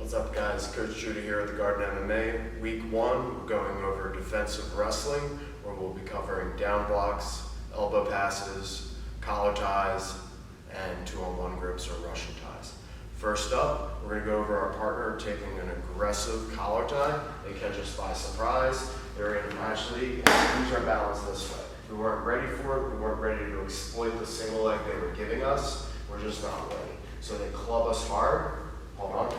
What's up, guys? Coach Judah here at the Garden MMA. Week 1, we're going over defensive wrestling, where we'll be covering down blocks, elbow passes, collar ties, and 2-on-1 grips or Russian ties. First up, we're going to go over our partner taking an aggressive collar tie. They catch us by surprise. They're in a match league and lose our balance this way. We weren't ready for it. We weren't ready to exploit the single leg they were giving us. We're just not ready. So they club us hard. Hold on.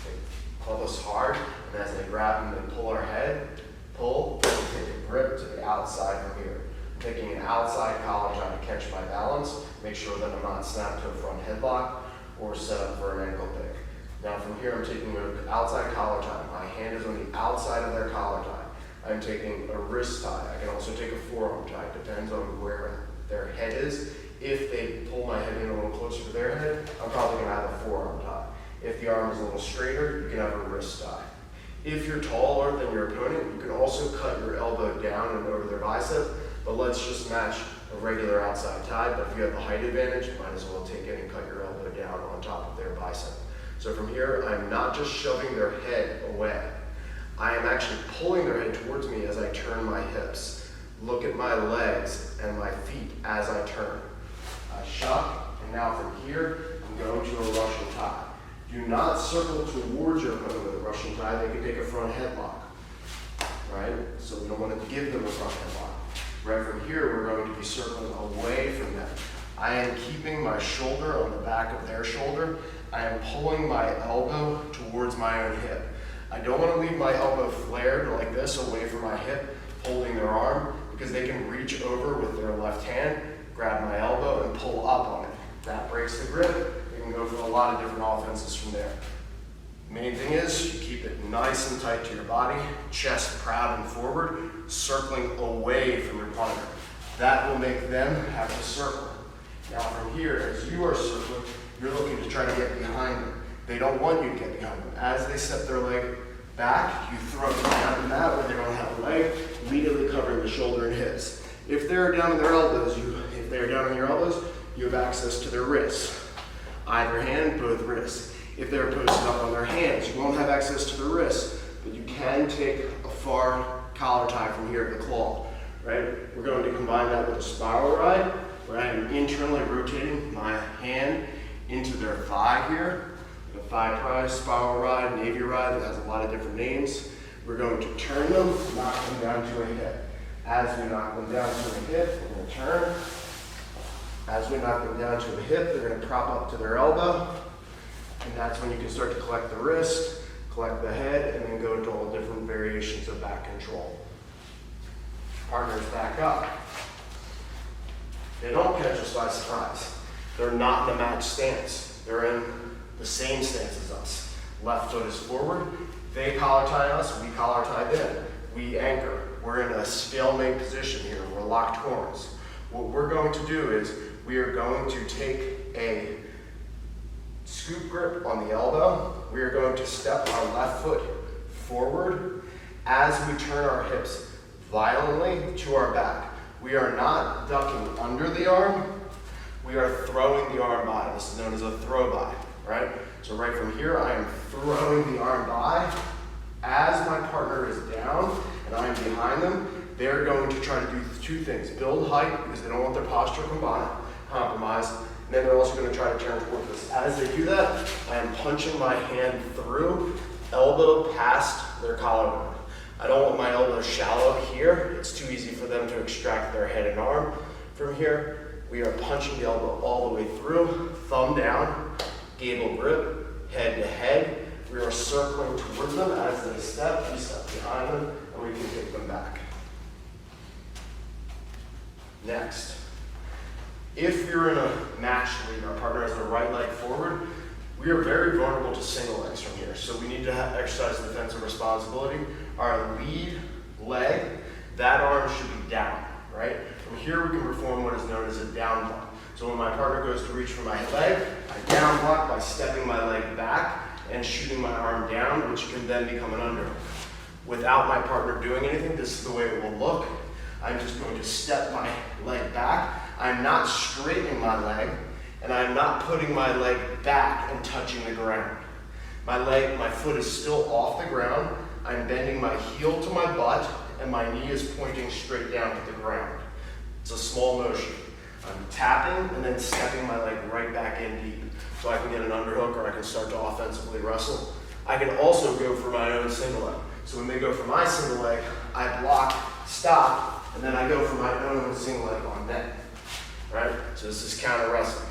They club us hard, and as they grab and they pull our head, pull, and take a grip to the outside from here. I'm taking an outside collar tie to catch my balance, make sure that I'm not snapped to a front headlock or set up for an ankle pick. Now from here, I'm taking an outside collar tie. My hand is on the outside of their collar tie. I'm taking a wrist tie. I can also take a forearm tie. It depends on where their head is. If they pull my head in a little closer to their head, I'm probably going to have a forearm tie. If the arm is a little straighter, you can have a wrist tie. If you're taller than your opponent, you can also cut your elbow down and over their bicep, but let's just match a regular outside tie. But if you have the height advantage, you might as well take it and cut your elbow down on top of their bicep. So from here, I'm not just shoving their head away. I am actually pulling their head towards me as I turn my hips. Look at my legs and my feet as I turn. I shock, and now from here, I'm going to a Russian tie. Do not circle towards your opponent with a Russian tie. They can take a front headlock, right? So we don't want to give them a front headlock. Right from here, we're going to be circling away from them. I am keeping my shoulder on the back of their shoulder. I am pulling my elbow towards my own hip. I don't want to leave my elbow flared like this away from my hip, holding their arm, because they can reach over with their left hand, grab my elbow, and pull up on it. That breaks the grip. You can go for a lot of different offenses from there. Main thing is you keep it nice and tight to your body, chest proud and forward, circling away from your partner. That will make them have to circle. Now from here, as you are circling, you're looking to try to get behind them. They don't want you to get behind them. As they step their leg back, you throw them down in that where they don't have a leg, immediately covering the shoulder and hips. If they're down on their elbows, if they're down on your elbows, you have access to their wrists. Either hand, both wrists. If they're posted up on their hands, you won't have access to the wrists, but you can take a far collar tie from here at the claw, right? We're going to combine that with a spiral ride, where I am internally rotating my hand into their thigh here. The thigh prise, spiral ride, navy ride, that has a lot of different names. We're going to turn them, knock them down to a hip. As we knock them down to a hip, we're going to turn. As we knock them down to a hip, they're going to prop up to their elbow. And that's when you can start to collect the wrist, collect the head, and then go into all different variations of back control. Partners back up. They don't catch us by surprise. They're not in a match stance. They're in the same stance as us. Left foot is forward. They collar tie us, we collar tie them. We anchor. We're in a stalemate position here. We're locked horns. What we're going to do is we are going to take a scoop grip on the elbow. We are going to step our left foot forward as we turn our hips violently to our back. We are not ducking under the arm. We are throwing the arm by. This is known as a throw by, right? So right from here, I am throwing the arm by. As my partner is down and I am behind them, they're going to try to do two things. Build height, because they don't want their posture compromised, and then they're also going to try to turn towards us. As they do that, I am punching my hand through, elbow past their collarbone. I don't want my elbow shallow here. It's too easy for them to extract their head and arm. From here, we are punching the elbow all the way through, thumb down, gable grip, head to head. We are circling towards them as they step, we step behind them, and we can kick them back. Next, if you're in a match league, our partner has the right leg forward, we are very vulnerable to single legs from here. So we need to exercise defensive responsibility. Our lead leg, that arm should be down, right? From here, we can perform what is known as a down block. So when my partner goes to reach for my leg, I down block by stepping my leg back and shooting my arm down, which can then become an under. Without my partner doing anything, this is the way it will look. I'm just going to step my leg back. I'm not straightening my leg, and I'm not putting my leg back and touching the ground. My foot is still off the ground. I'm bending my heel to my butt, and my knee is pointing straight down to the ground. It's a small motion. I'm tapping and then stepping my leg right back in deep. So I can get an underhook or I can start to offensively wrestle. I can also go for my own single leg. So when they go for my single leg, I block, stop, and then I go for my own single leg on net. Right? So this is counter wrestling.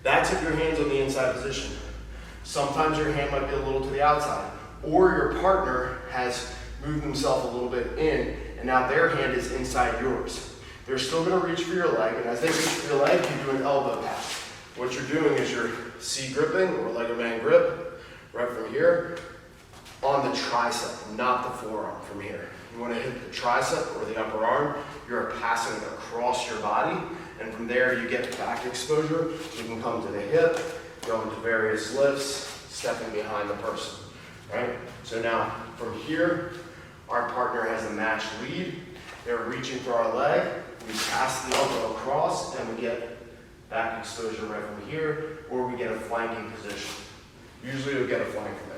That's if your hand's on the inside position. Sometimes your hand might be a little to the outside, or your partner has moved themselves a little bit in, and now their hand is inside yours. They're still going to reach for your leg, and as they reach for your leg, you do an elbow pass. What you're doing is you're C gripping, or Lego man grip, right from here, on the tricep, not the forearm from here. You want to hit the tricep or the upper arm. You're passing it across your body, and from there you get back exposure. You can come to the hip, go into various lifts, stepping behind the person, right? So now from here, our partner has a matched lead. They're reaching for our leg. We pass the elbow across, and we get back exposure right from here, or we get a flanking position. Usually we'll get a flank from there.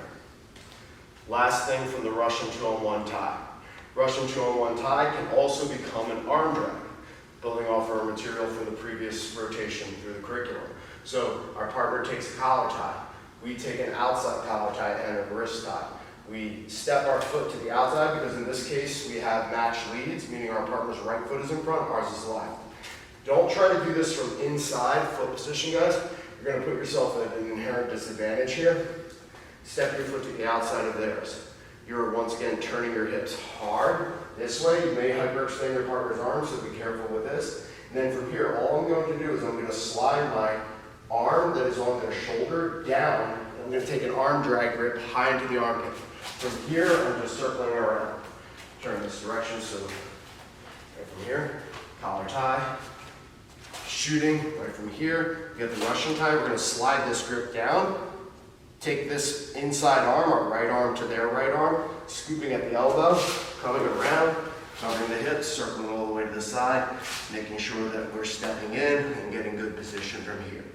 Last thing from the Russian 2-on-1 tie. Russian 2-on-1 tie can also become an arm drag, building off our material from the previous rotation through the curriculum. So our partner takes a collar tie. We take an outside collar tie and a wrist tie. We step our foot to the outside because in this case we have matched leads, meaning our partner's right foot is in front, ours is left. Don't try to do this from inside foot position, guys. You're going to put yourself at an inherent disadvantage here. Step your foot to the outside of theirs. You're once again turning your hips hard this way. You may hyperextend your partner's arms, so be careful with this. And then from here, all I'm going to do is I'm going to slide my arm that is on their shoulder down, and I'm going to take an arm drag grip high into the armpit. From here, I'm just circling around. Turn this direction, so right from here, collar tie, shooting right from here. You get the Russian tie, we're going to slide this grip down, take this inside arm, our right arm to their right arm, scooping at the elbow, coming around, covering the hips, circling all the way to the side, making sure that we're stepping in and getting good position from here.